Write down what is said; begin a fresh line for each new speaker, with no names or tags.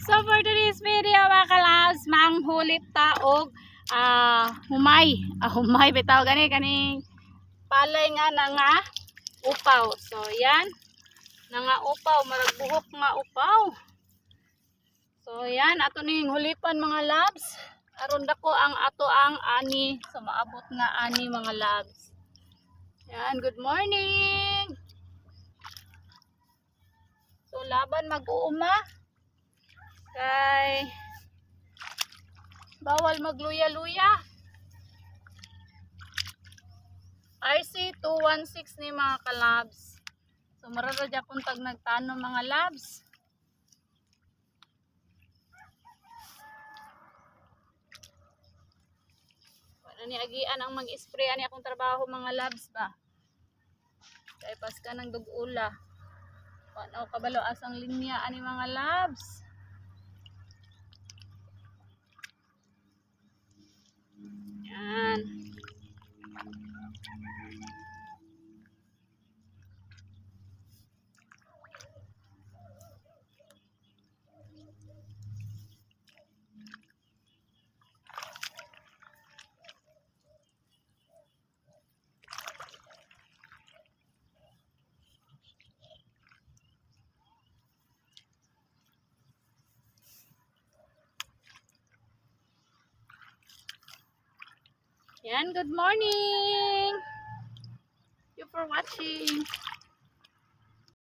So for today's video mga kalabs, manghulit ta og humay. Humay bitaw gani kaning palay nga nga upaw. So yan, nga upaw, marag buhok nga upaw. So yan, ato ning hulipan mga labs. Aron dako ang ato ang ani, so maabot nga ani mga labs. Yan, good morning. So laban mag-uuma. Kay bawal magluya-luya. RC 216 ni mga kalabs. So mararo japon tag nagtanom mga labs. Wala ni agian ang mag-spray ani akong trabaho mga labs ba. Kay paska ng dugula. Wala kabalo asang linya ani mga labs. Yan. Yan, good morning. Thank you for watching.